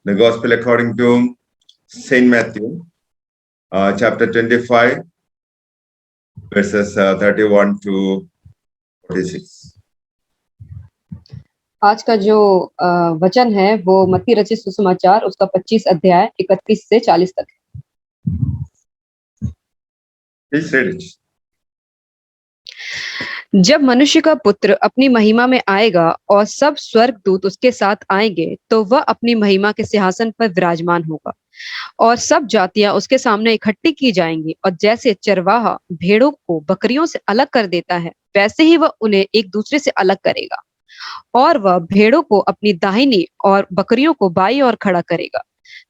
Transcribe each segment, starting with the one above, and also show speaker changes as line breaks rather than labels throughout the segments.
The Gospel according to Saint Matthew, chapter 25, verses 31 to 46.
आज का जो वचन है वो मत्ती रचित सुसमाचार उसका 25 अध्याय 31 से 40 तक है।
Please read it.
जब मनुष्य का पुत्र अपनी महिमा में आएगा और सब स्वर्गदूत उसके साथ आएंगे तो वह अपनी महिमा के सिंहासन पर विराजमान होगा और सब जातियां उसके सामने इकट्ठी की जाएंगी और जैसे चरवाहा भेड़ों को बकरियों से अलग कर देता है वैसे ही वह उन्हें एक दूसरे से अलग करेगा और वह भेड़ों को अपनी दाहिनी और बकरियों को बाईं ओर खड़ा करेगा।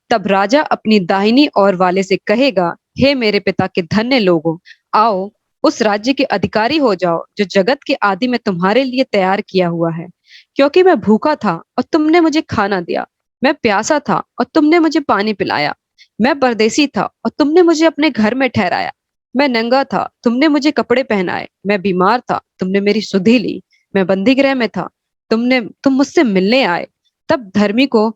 तब राजा अपनी दाहिनी ओर वाले से कहेगा, हे मेरे पिता के धन्य लोगों, आओ उस राज्य के अधिकारी हो जाओ जो जगत के आदि में तुम्हारे लिए तैयार किया हुआ है। क्योंकि मैं भूखा था और तुमने मुझे खाना दिया, मैं प्यासा था और तुमने मुझे पानी पिलाया, मैं परदेसी था और तुमने मुझे अपने घर में ठहराया, मैं नंगा था तुमने मुझे कपड़े पहनाए, मैं बीमार था तुमने मेरी सुधि ली, मैं बंदी गृह में था तुम मुझसे मिलने आए। तब धर्मी को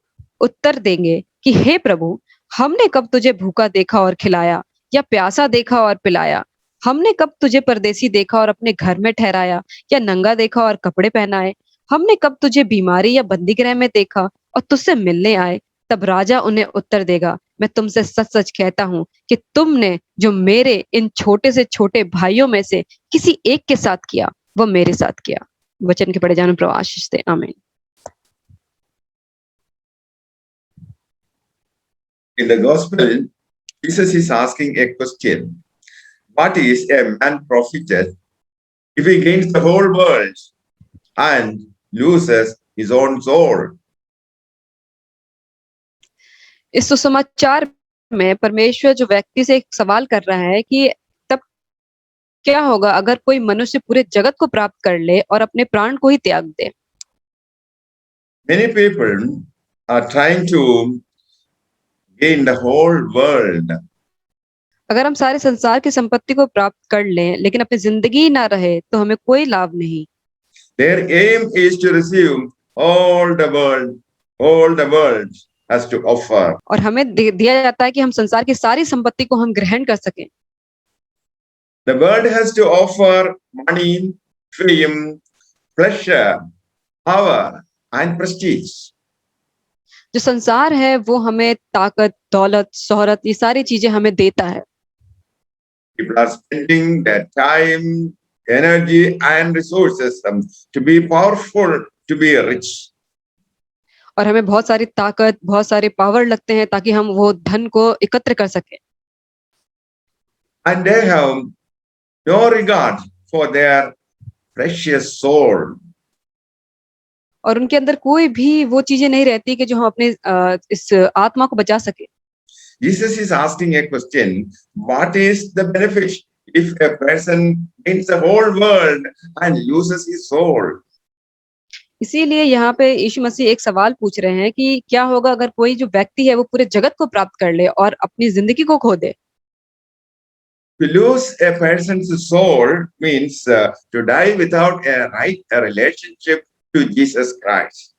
उत्तर देंगे कि हे प्रभु, हमने कब तुझे भूखा देखा और खिलाया या प्यासा देखा और पिलाया? हमने कब तुझे परदेसी देखा और अपने घर में ठहराया या नंगा देखा और कपड़े पहनाए? हमने कब तुझे बीमारी या बंदी गृह में देखा और तुझसे मिलने आए? तब राजा उन्हें उत्तर देगा, मैं तुमसे सच सच कहता हूँ कि तुमने जो मेरे इन छोटे से छोटे भाइयों में से किसी एक के साथ किया वो मेरे साथ किया। वचन के पढ़े जाने पर आशीष दे, आमीन।
In the Gospel, Jesus is asking a question. What is a man profited if he gains the whole world and loses his own soul?
इस सुसमाचार में परमेश्वर जो व्यक्ति से एक सवाल कर रहा है कि तब क्या होगा अगर कोई मनुष्य पूरे जगत को प्राप्त कर ले और अपने प्राण को ही त्याग दे।
Many people are trying to gain the whole world.
अगर हम सारे संसार की संपत्ति को प्राप्त कर लें लेकिन अपनी जिंदगी ना रहे तो हमें कोई लाभ नहीं।
Their aim is to receive all the world has to offer.
और हमें दिया जाता है कि हम संसार की सारी संपत्ति को हम ग्रहण कर सकें।
The world has to offer money, fame, pleasure, power and prestige.
जो संसार है वो हमें ताकत, दौलत, शोहरत ये सारी चीजें हमें देता है।
People are spending their time, energy and resources to be powerful, to be rich.
और हमें बहुत सारी ताकत, बहुत सारे पावर लगते हैं ताकि हम वो धन को एकत्र कर सकें।
And they have no regard for their precious soul.
और उनके अंदर कोई भी वो चीजें नहीं रहती कि जो हम अपने इस आत्मा को बचा सके।
Jesus is asking a question, what is the benefit if a person gains the whole world and loses his soul?
इसीलिए यहाँ पे यीशु मसीह एक सवाल पूछ रहे हैं कि क्या होगा अगर कोई जो व्यक्ति है वो पूरे जगत को प्राप्त कर ले और अपनी जिंदगी को खो दे।
To lose a person's soul means to die without a relationship to Jesus Christ.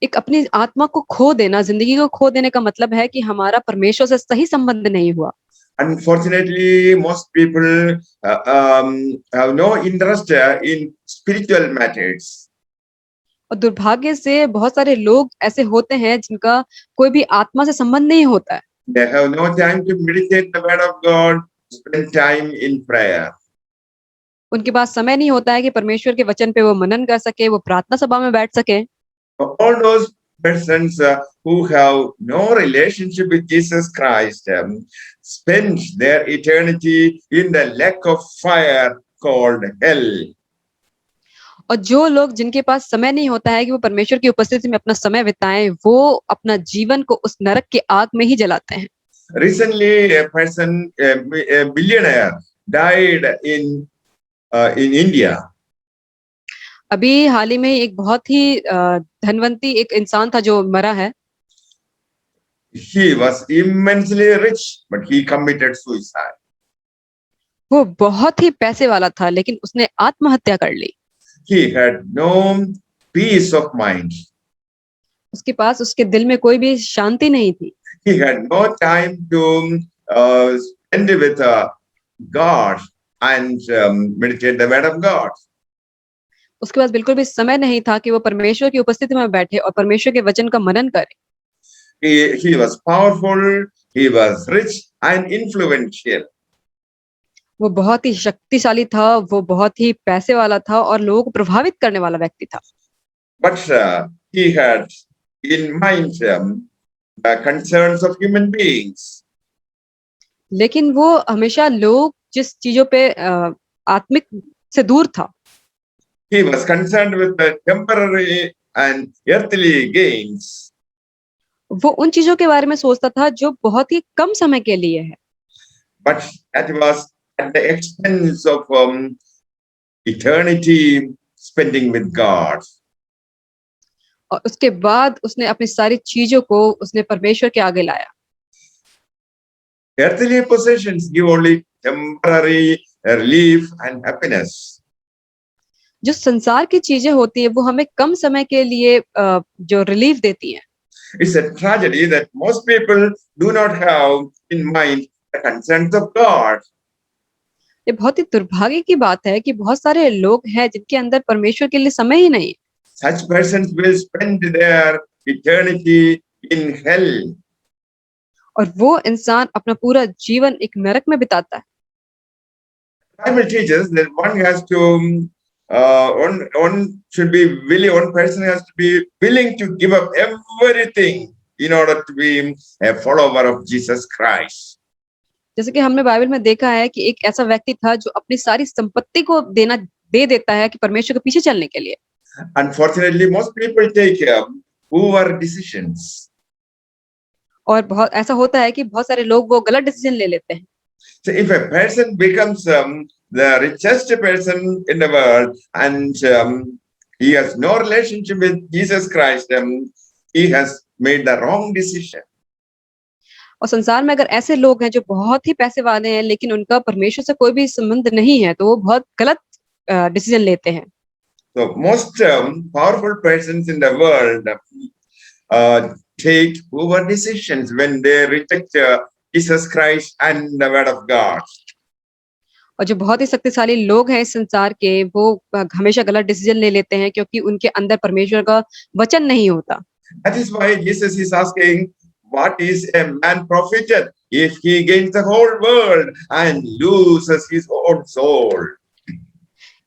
एक अपनी आत्मा को खो देना, जिंदगी को खो देने का मतलब है कि हमारा परमेश्वर से सही संबंध नहीं हुआ।
Unfortunately, most people have no interest in spiritual matters.
और दुर्भाग्य से बहुत सारे लोग ऐसे होते हैं जिनका कोई भी आत्मा से संबंध नहीं होता है।
They have no time to meditate the word of God, spend time in prayer.
उनके पास समय नहीं होता है कि परमेश्वर के वचन पे वो मनन कर सके, वो प्रार्थना सभा में बैठ सके।
All those persons who have no relationship with Jesus Christ spend their eternity in the lake of fire called hell.
और जो लोग जिनके पास समय नहीं होता है कि वो परमेश्वर की उपस्थिति में अपना समय बिताएं, वो अपना जीवन को उस नरक के आग में ही जलाते हैं।
Recently, a billionaire died in India.
अभी हाल ही में एक बहुत ही धनवंती एक इंसान था जो मरा है।
He was immensely rich, but he committed suicide.
वो बहुत ही पैसे वाला था लेकिन उसने आत्महत्या कर ली।
He had no peace of mind.
उसके पास उसके दिल में कोई भी शांति नहीं थी।
He had no time to spend with God and meditate the word of God.
उसके पास बिल्कुल भी समय नहीं था कि वो परमेश्वर की उपस्थिति में बैठे और परमेश्वर के वचन का मनन करे।
He was powerful, he was rich and influential.
वो बहुत ही शक्तिशाली था, वो बहुत ही पैसे वाला था और लोगों को प्रभावित करने वाला व्यक्ति था।
But he had in mind the concerns of human beings.
लेकिन वो हमेशा लोग जिस चीज़ों पे आत्मिक से दूर था।
He was concerned with the temporary and earthly gains.
वो उन चीज़ों के बारे में सोचता था जो बहुत ही कम समय के लिए है।
But that was at the expense of eternity spending with God.
और उसके बाद उसने अपनी सारी चीज़ों को उसने परमेश्वर के आगे लाया।
Earthly possessions give only temporary relief and happiness.
जो संसार की चीज़ें होती हैं वो हमें कम समय के लिए जो रिलीफ देती हैं।
It's a tragedy that most people do not have in mind the concerns of God.
ये बहुत ही दुर्भाग्य की बात है कि बहुत सारे लोग हैं जिनके अंदर परमेश्वर के लिए समय ही नहीं है।
Such persons will spend their eternity in hell.
और वो इंसान अपना पूरा जीवन एक नरक में बिताता है।
Bible teaches that one should be willing, one person has to be willing to give up everything in order to be a follower of Jesus Christ.
जैसे कि हमने बाइबल में देखा है कि एक ऐसा व्यक्ति था जो अपनी सारी संपत्ति को दे देता है कि परमेश्वर के पीछे चलने के लिए।
Unfortunately, most people take poor decisions.
और बहुत ऐसा होता है कि बहुत सारे लोग वो गलत डिसीजन ले लेते हैं।
So if a person becomes the richest person in the world and he has no relationship with Jesus Christ, he has made the wrong decision.
और संसार में अगर ऐसे लोग हैं जो बहुत ही पैसे वाले हैं लेकिन उनका परमेश्वर से कोई भी संबंध नहीं है तो वो बहुत गलत डिसीजन लेते हैं।
So most powerful persons in the world take poor decisions when they reject Jesus Christ and the word of God.
और जो बहुत ही शक्तिशाली लोग हैं इस संसार के वो हमेशा गलत डिसीजन ले लेते हैं क्योंकि उनके अंदर परमेश्वर का वचन नहीं होता।
That is why Jesus is asking, what is a man profited if he gains the whole world and loses his own soul?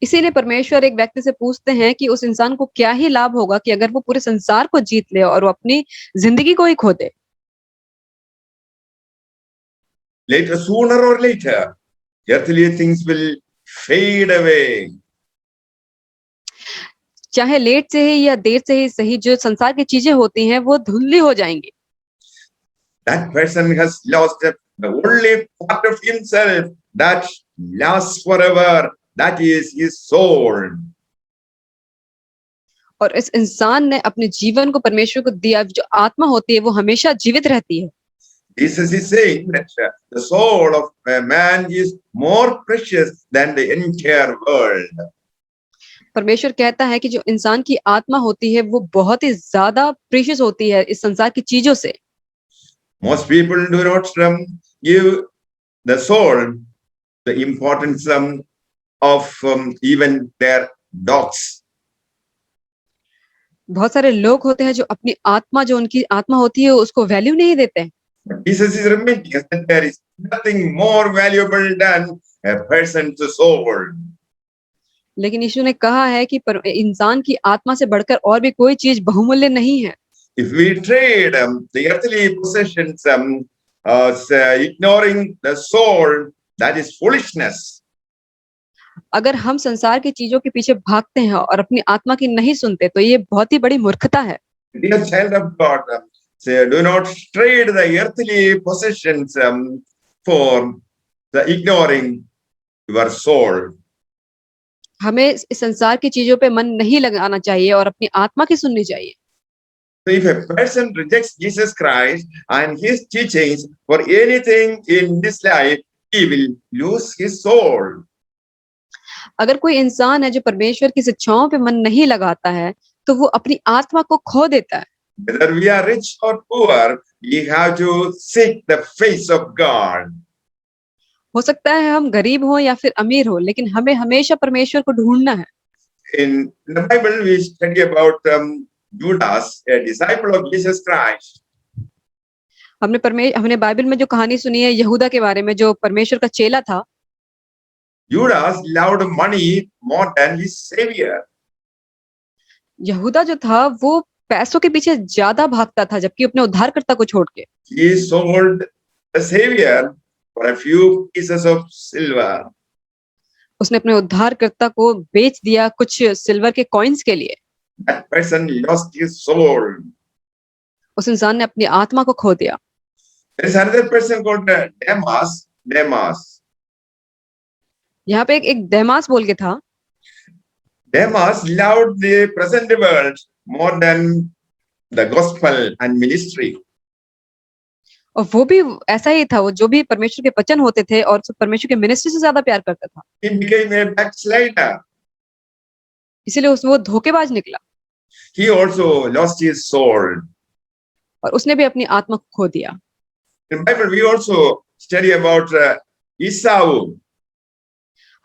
इसीलिए परमेश्वर एक व्यक्ति से पूछते हैं कि उस इंसान को क्या ही लाभ होगा कि अगर वो पूरे संसार को जीत ले और वो अपनी जिंदगी को ही खो दे।
Later, sooner or later, earthly things will fade away.
चाहे लेट से ही या देर से ही सही, जो संसार की चीजें होती हैं वो धुंधली हो जाएंगी।
That person has lost the only part of himself that lasts forever. That is his soul.
और इस इंसान ने अपने जीवन को परमेश्वर को दिया, जो आत्मा होती है वो हमेशा जीवित रहती है।
Jesus is saying that the soul of a man is more precious than the entire world.
परमेश्वर कहता है कि जो इंसान की आत्मा होती है वो बहुत ही ज्यादा प्रीशियस होती है इस संसार की चीजों से।
Most people do not give the soul the importance of even their dogs.
बहुत सारे लोग होते हैं जो अपनी आत्मा, जो उनकी आत्मा होती है उसको वैल्यू नहीं देते हैं।
But Jesus is reminding us that there is nothing more valuable than a person's soul.
लेकिन यीशु ने कहा है कि इंसान की आत्मा से बढ़कर और भी कोई चीज बहुमूल्य नहीं है।
If we trade the earthly possessions, ignoring the soul, that is foolishness.
अगर हम संसार की चीजों के पीछे भागते हैं और अपनी आत्मा की नहीं सुनते तो ये बहुत ही बड़ी मूर्खता है।
Dear child of God, do not trade the earthly possessions for the ignoring your soul.
हमें इस संसार की चीजों पे मन नहीं लगाना चाहिए और अपनी आत्मा की सुननी चाहिए।
So if a person rejects Jesus Christ and his teachings for anything in this life, he will lose his soul.
अगर कोई इंसान है जो परमेश्वर की शिक्षाओं पे मन नहीं लगाता है तो वो अपनी आत्मा को खो देता है।
whether we are rich or poor, we have to seek the face of God.
हो सकता है हम गरीब हो या फिर अमीर हो, लेकिन हमें हमेशा परमेश्वर को ढूंढना है।
In the Bible, we study about Judas, a disciple of Jesus Christ.
हमने बाइबल में जो कहानी सुनी है यहूदा के बारे में, जो परमेश्वर का चेला था।
Judas loved money more than his Savior.
यहूदा जो था वो पैसों के पीछे ज्यादा भागता था, जबकि अपने उद्धारकर्ता को छोड़ के।
He sold the Savior for a few pieces of silver.
उसने अपने उद्धारकर्ता को बेच दिया कुछ सिल्वर के कॉइन्स के लिए।
That person lost his soul.
उस इंसान ने अपनी आत्मा को खो दिया।
There is another person called Demas. Demas.
यहाँ पे एक देमास बोल के था।
Demas loved the present world more than the gospel and ministry.
और वो भी ऐसा ही था, वो जो भी परमेश्वर के वचन होते थे और परमेश्वर के मिनिस्ट्री से ज्यादा प्यार करता था।
He became a backslider.
इसीलिए वो धोखेबाज निकला
He also lost his soul.
और उसने भी अपनी आत्मा को खो दिया।
In the Bible, we also study about Esau.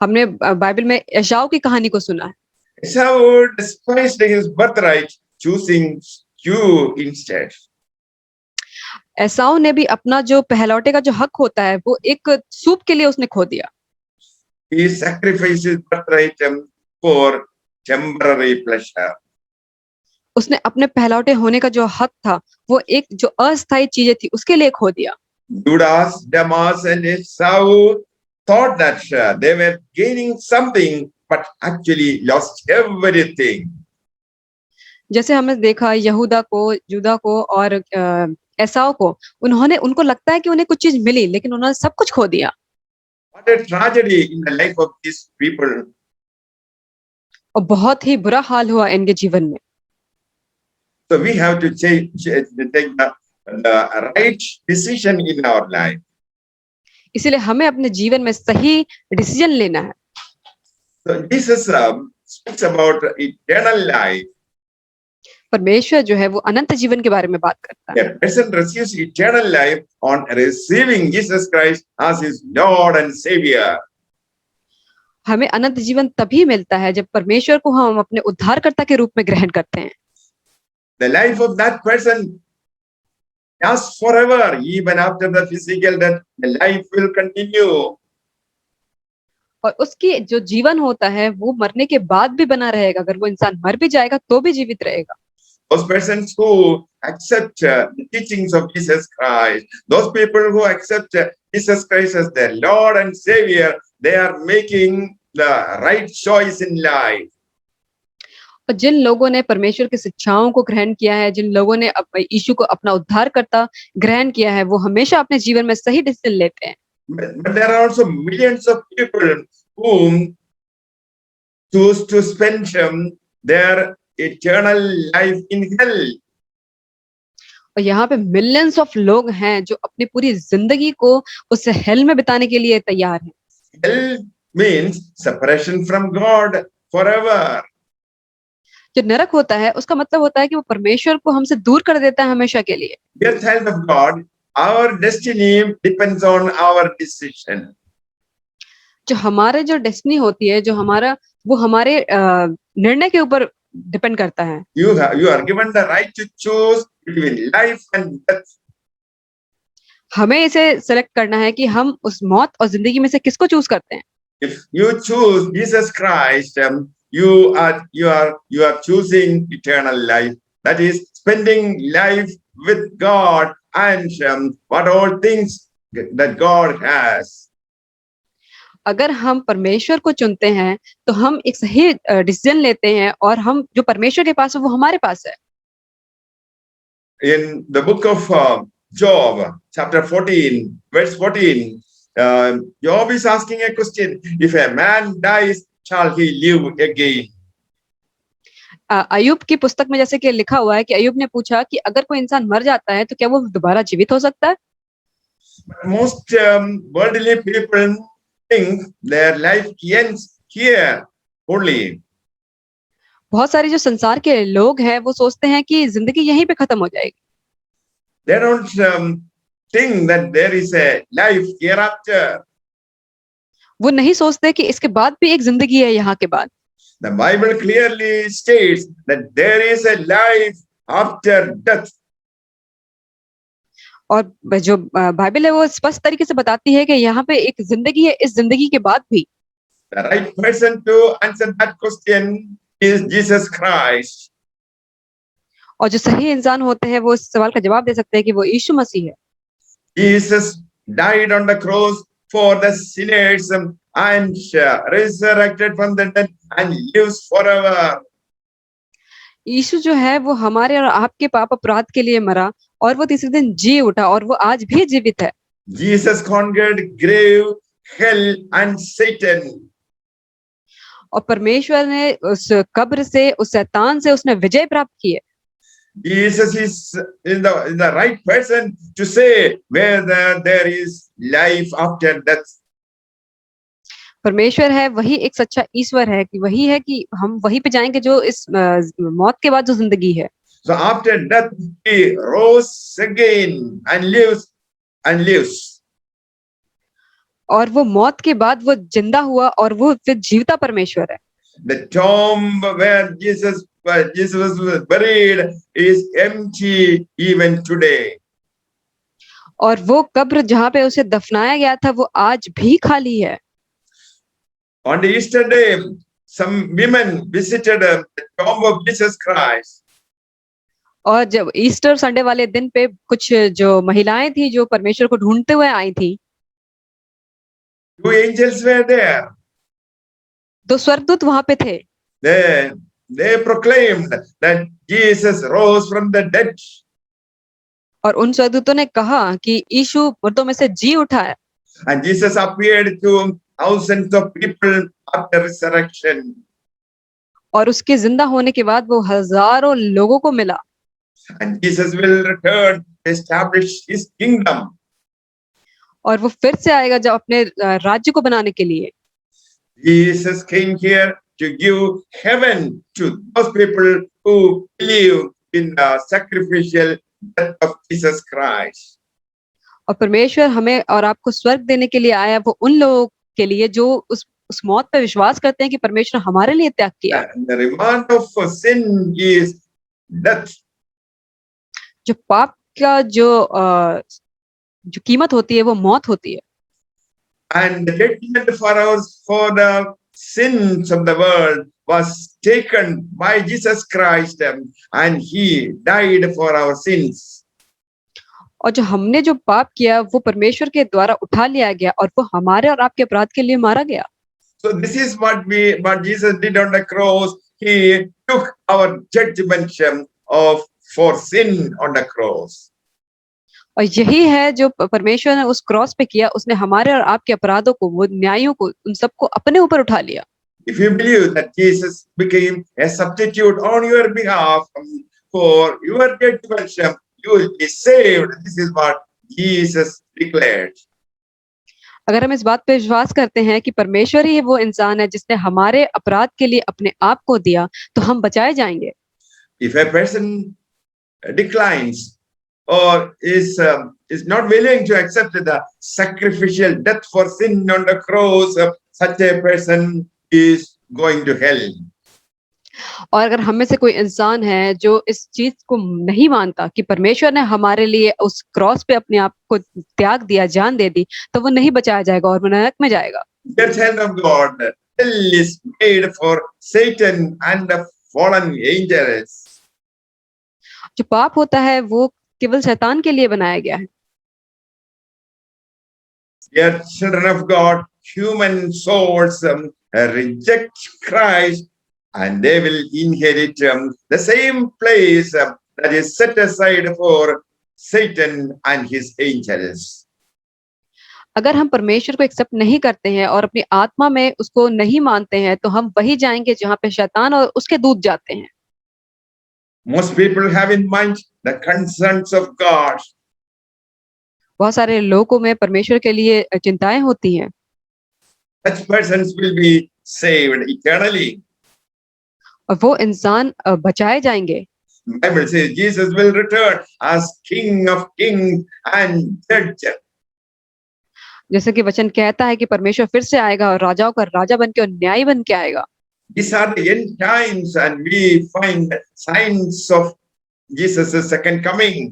हमने बाइबल में एसाव की कहानी को सुना है।
Esau despised his birthright, choosing Jew instead.
एसाव ने भी अपना जो पहलौटे का जो हक होता है वो एक सूप के लिए उसने खो दिया।
He sacrificed his birthright for temporary pleasure.
उसने अपने पहलौटे होने का जो हक था वो एक जो अस्थायी चीजें थी उसके लिए खो दिया।
Judas, Demas, and Esau thought that they were gaining something, but actually lost everything.
जैसे हमने देखा यहूदा को, यूदा को और एसाव को, उनको लगता है कि उन्हें कुछ चीज मिली, लेकिन उन्होंने सब कुछ खो दिया।
What a tragedy in the life of these people.
और बहुत ही बुरा हाल हुआ इनके जीवन में।
So we have to take the right decision in our life.
इसीलिए हमें अपने जीवन में सही डिसीजन लेना है।
So Jesus speaks about eternal life.
परमेश्वर जो है वो अनंत जीवन के बारे में बात करता है।
A person receives eternal life on receiving Jesus Christ as his Lord and Savior.
हमें अनंत जीवन तभी मिलता है जब परमेश्वर को हम अपने उद्धारकर्ता के रूप में ग्रहण करते हैं।
The life of that person lasts forever, even after the physical death. The life will continue.
और उसकी जो जीवन होता है वो मरने के बाद भी बना रहेगा। अगर वो इंसान मर भी जाएगा तो भी जीवित रहेगा।
Those persons who accept the teachings of Jesus Christ, those people who accept Jesus Christ as their Lord and Savior, they are making the right choice in life.
और जिन लोगों ने परमेश्वर की शिक्षाओं को ग्रहण किया है, जिन लोगों ने यीशु को अपना उद्धारकर्ता ग्रहण किया है, वो हमेशा अपने जीवन में सही डिसीजन लेते हैं।
But there are also millions of people who choose to spend their eternal life in hell.
और यहाँ पे मिलियंस ऑफ लोग हैं जो अपनी पूरी जिंदगी को उस हेल में बिताने के लिए तैयार हैं।
Hell means separation from God forever.
जो नरक होता है उसका मतलब होता है कि वो परमेश्वर को हमसे दूर कर देता है हमेशा के लिए।
Dear child of God, our destiny depends on our decision.
जो हमारे जो डेस्टिनी होती है, जो वो हमारे निर्णय के ऊपर डिपेंड करता है।
You are given the right to choose between life and death.
हमें इसे सेलेक्ट करना है कि हम उस मौत और जिंदगी में से किसको चूज करते हैं।
If you choose Jesus Christ, you are choosing eternal life. That is spending life with God and what all things that God has.
अगर हम परमेश्वर को चुनते हैं तो हम एक सही डिसीजन लेते हैं और हम जो परमेश्वर के पास है वो हमारे पास है।
In the book of Job, chapter 14, verse 14, Job is asking a question: if a man dies, shall he live again?
अय्यूब की पुस्तक में जैसे कि लिखा हुआ है कि अय्यूब ने पूछा कि अगर कोई इंसान मर जाता है तो क्या वो दोबारा जीवित हो सकता है।
Most worldly people think their life ends here only.
बहुत सारे जो संसार के लोग हैं वो सोचते हैं कि जिंदगी यहीं पे खत्म हो जाएगी।
They don't think that there is a life hereafter.
वो नहीं सोचते कि इसके बाद भी एक जिंदगी है यहाँ के बाद।
The Bible clearly states that there is a life after death.
और जो बाइबल है वो स्पष्ट तरीके से बताती है कि यहाँ पे एक जिंदगी है इस जिंदगी के बाद भी।
The right person to answer that question is Jesus Christ.
और जो सही इंसान होते हैं वो इस सवाल का जवाब दे सकते हैं कि वो यीशु मसीह है।
Jesus died on the cross for the sinners and resurrected from the dead and lives forever.
यीशु जो है वो हमारे और आपके पाप अपराध के लिए मरा और वो तीसरे दिन जी उठा और वो आज भी जीवित है।
Jesus conquered grave, hell and Satan.
और परमेश्वर ने उस कब्र से उस शैतान से उसने विजय प्राप्त की है।
Jesus is the right person to say whether there is life after death.
परमेश्वर है वही एक सच्चा ईश्वर है कि वही है कि हम वहीं पे जाएंगे जो इस मौत के बाद जो जिंदगी है।
So after death, he rose again and lives.
और वो मौत के बाद वो जिंदा हुआ और वो फिर जीवता परमेश्वर है।
The tomb where Jesus was buried is empty even today.
और वो कब्र जहाँ पे उसे दफनाया गया था वो आज भी खाली है।
On the Easter day, some women visited the tomb of Jesus Christ.
और जब ईस्टर संडे वाले दिन पे कुछ जो महिलाएं थी जो परमेश्वर को ढूंढते हुए आई थी,
Two angels were there.
दो स्वर्गदूत वहां पे थे।
They proclaimed that Jesus rose from the dead.
और उन स्वर्गदूतों ने कहा कि यीशु मुर्दों में से जी उठा है।
And Jesus appeared to thousands of people after resurrection.
और उसके जिंदा होने के बाद वो हजारों लोगों को मिला।
And Jesus will return to establish his kingdom.
और वो फिर से आएगा जब अपने राज्य को बनाने के लिए।
Jesus came here to give heaven to those people who believe in the sacrificial death of Jesus Christ.
और परमेश्वर हमें और आपको स्वर्ग देने के लिए आया, वो उन लोगों के लिए जो उस मौत पे विश्वास करते हैं कि परमेश्वर हमारे लिए त्याग किया।
And the reward of sin is death.
जो पाप का जो कीमत होती है वो मौत होती है।
And the judgment for the sins of the world was taken by Jesus Christ, and he died for our sins.
और जो हमने जो पाप किया वो परमेश्वर के द्वारा उठा लिया गया और वो हमारे और आपके अपराध के लिए मारा गया।
So this is what Jesus did on the cross. He took our judgment for sin on the cross.
और यही है जो परमेश्वर ने उस क्रॉस पे किया, उसने हमारे और आपके अपराधों को, वो न्यायों को, उन सबको अपने ऊपर उठा लिया।
If you believe that Jesus became a substitute on your behalf for your judgment, you will be saved. This is what Jesus declared.
अगर हम इस बात पे विश्वास करते हैं कि परमेश्वर ही वो इंसान है जिसने हमारे अपराध के लिए अपने आप को दिया, तो हम बचाए जाएंगे।
If a person declines or is not willing to accept the sacrificial death for sin on the cross, such a person is going to hell.
और अगर हम में से कोई इंसान है जो इस चीज को नहीं मानता कि परमेश्वर ने हमारे लिए उस क्रॉस पे अपने आप को त्याग दिया, जान दे दी, तो वो नहीं बचाया जाएगा और वो नरक में जाएगा।
Dear child of God, hell is made for Satan and the fallen angels.
जो पाप होता है वो केवल शैतान के लिए बनाया गया है।
Dear children of God, human souls reject Christ, and they will inherit the same place that is set aside for Satan and his angels.
अगर हम परमेश्वर को एक्सेप्ट नहीं करते हैं और अपनी आत्मा में उसको नहीं मानते हैं, तो हम वही जाएंगे जहाँ पे शैतान और उसके दूत जाते हैं।
Most people have in mind the concerns of God.
बहुत सारे लोगों में परमेश्वर के लिए चिंताएं होती हैं।
Such persons will be saved eternally.
और वो इंसान बचाए जाएंगे।
Bible says Jesus will return as King of Kings and Judge.
जैसे कि वचन कहता है कि परमेश्वर फिर से आएगा और राजाओं का राजा बन के और न्यायी बन के आएगा।
These are the end times, and we find signs of Jesus' second coming.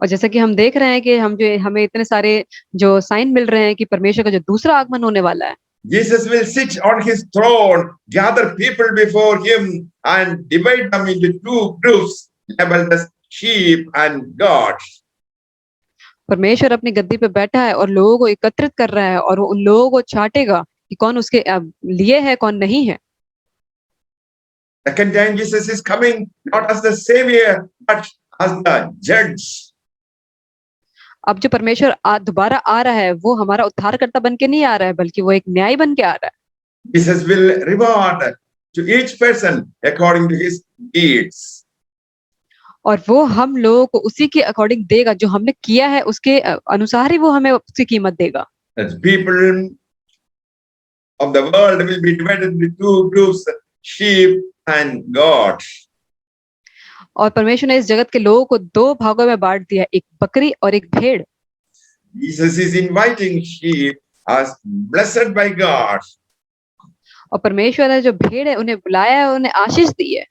और जैसा कि हम देख रहे हैं कि हमें इतने सारे जो साइन मिल रहे हैं कि परमेश्वर का जो दूसरा आगमन होने वाला है।
Jesus will sit on his throne, gather people before him, and divide them into two groups labeled as sheep and goats.
परमेश्वर अपनी गद्दी पे बैठा है और लोगों को एकत्रित कर रहा है और वो उन लोगों को छांटेगा कि कौन उसके लिए है कौन नहीं है।
Second time Jesus is coming not as the savior but as the judge.
अब जो परमेश्वर दोबारा आ रहा है वो हमारा उद्धारकर्ता बन के नहीं आ रहा है बल्कि वो एक न्यायी बन के आ रहा है।
Jesus will reward to each person according to his deeds.
और वो हम लोगों को उसी के अकॉर्डिंग देगा, जो हमने किया है उसके अनुसार ही वो हमें उसकी कीमत देगा।
As people of the world will be divided into two groups, sheep and goats.
और परमेश्वर ने इस जगत के लोगों को दो भागों में बांट दिया, एक बकरी और एक भेड़।
Jesus is inviting sheep as blessed by God.
और परमेश्वर ने जो भेड़ है उन्हें बुलाया है, उन्हें आशीष दी है।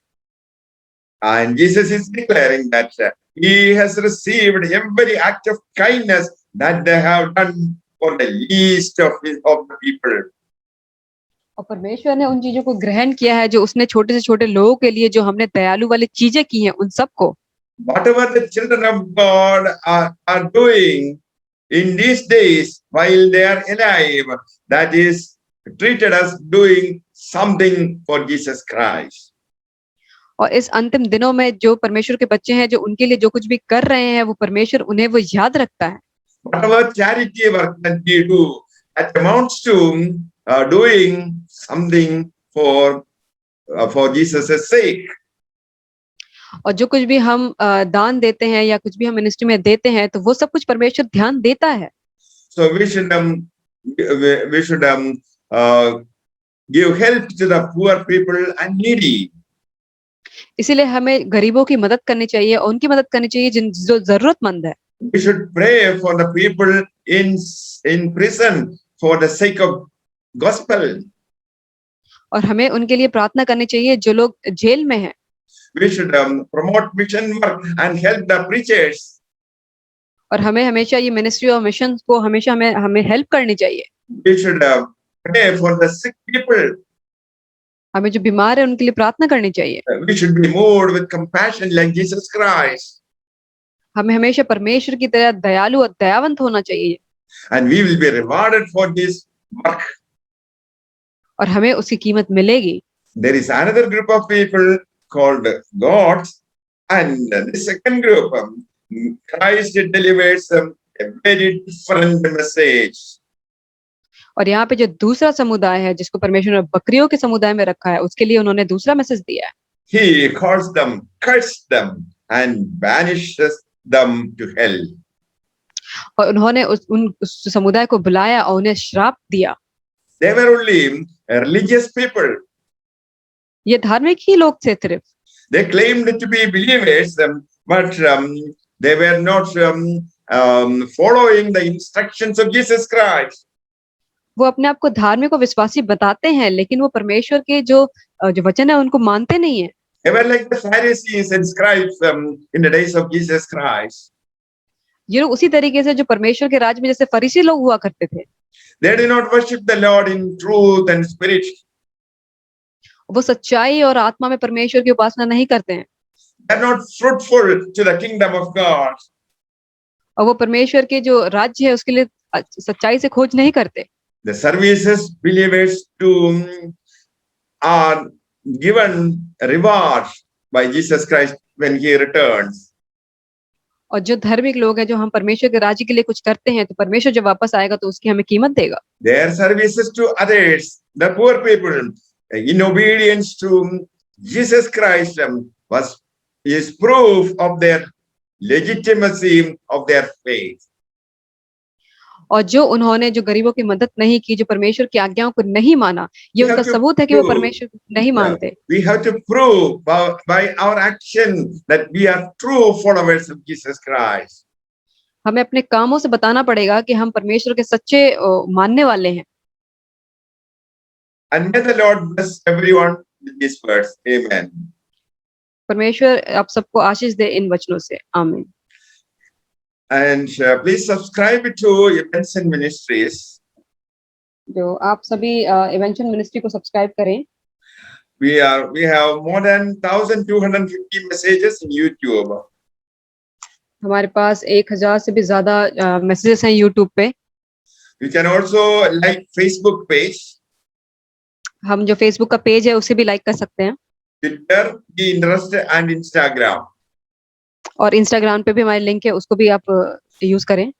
And Jesus is declaring that he has received every act of kindness that they have done for the least of the people.
और परमेश्वर ने उन चीजों को ग्रहण किया है जो उसने छोटे से छोटे लोगों के लिए, जो हमने दयालु वाली चीजें की हैं उन सबको।
Whatever the children of God are doing in these days while they are alive, that is treated as doing something for Jesus Christ.
और इस अंतिम दिनों में जो परमेश्वर के बच्चे हैं, जो उनके लिए जो कुछ भी कर रहे हैं, वो परमेश्वर उन्हें वो याद रखता है।
Whatever charity work that we do, that amounts to doing something for Jesus' sake.
और जो कुछ भी हम दान देते हैं या कुछ भी हम मिनिस्ट्री में देते हैं, तो वो सब कुछ परमेश्वर ध्यान देता है।
So we should give help to the poor people and needy.
इसीलिए हमें गरीबों की मदद करनी चाहिए और उनकी मदद करनी चाहिए जो जरूरतमंद है।
We should pray for the people in prison for the sake of gospel.
और हमें उनके लिए प्रार्थना करनी चाहिए जो लोग जेल में हैं।
We should promote mission work and help the preachers.
और हमें हमेशा ये मिनिस्ट्री और मिशन को हमेशा हमें हेल्प करनी चाहिए।
We should pray for the sick people.
हमें जो बीमार है उनके लिए प्रार्थना करनी चाहिए।
We should be moved with compassion like Jesus Christ.
हमें हमेशा परमेश्वर की तरह दयालु और दयावंत होना चाहिए।
And we will be rewarded for this work.
और हमें उसकी कीमत मिलेगी।
There is another group of people called gods, and the second group, Christ delivers a very different message.
और यहाँ पे जो दूसरा समुदाय है जिसको परमेश्वर ने बकरियों के समुदाय में रखा है, उसके लिए उन्होंने दूसरा मैसेज दिया है।
He calls them, curses them, and banishes them to hell.
और उन्होंने उस समुदाय को बुलाया और उन्हें श्राप दिया।
They were only religious people.
ये धार्मिक ही लोग थे सिर्फ।
They claimed to be believers, but they were not following the instructions of Jesus Christ.
वो अपने आप को धार्मिक और विश्वासी बताते हैं, लेकिन वो परमेश्वर के जो वचन है उनको मानते नहीं है।
They were like the Pharisees and scribes in the days of Jesus Christ.
ये लोग उसी तरीके से जो परमेश्वर के राज में जैसे फरीसी लोग हुआ करते थे।
They did not worship the Lord in truth and spirit.
वो सच्चाई और आत्मा में परमेश्वर की उपासना नहीं करते हैं।
They are not fruitful to the kingdom of God.
और वो परमेश्वर के जो राज्य है उसके लिए सच्चाई से खोज नहीं करते।
The services believers to are given reward by Jesus Christ when he returns.
और जो धार्मिक लोग हैं, जो हम परमेश्वर के राज्य के लिए कुछ करते हैं, तो परमेश्वर जब वापस आएगा तो उसकी हमें कीमत देगा।
Their services to others, the poor people, in obedience to Jesus Christ, is proof of their legitimacy of their faith.
और जो उन्होंने जो गरीबों की मदद नहीं की, जो परमेश्वर की आज्ञाओं को नहीं माना, ये
We have
उनका
to
सबूत है कि वो
prove,
परमेश्वर को नहीं
yeah,
मानते।
we have to prove by our action that we are true followers of Jesus Christ.
हमें अपने कामों से बताना पड़ेगा कि हम परमेश्वर के सच्चे मानने वाले हैं।
And may the Lord bless everyone with these words. Amen.
परमेश्वर आप सबको आशीष दे इन वचनों से। आमीन।
And please subscribe to Events and Ministries.
जो आप सभी इवेंचुअल मिनिस्ट्री को सब्सक्राइब करें।
We have more than 1,250 messages in YouTube.
हमारे पास 1000 से भी ज्यादा मैसेजेस हैं यूट्यूब पे।
You can also like Facebook page,
हम जो फेसबुक का पेज है उसे भी लाइक कर सकते हैं
Twitter, Pinterest, and Instagram.
और इंस्टाग्राम पे भी हमारी लिंक है, उसको भी आप यूज करें।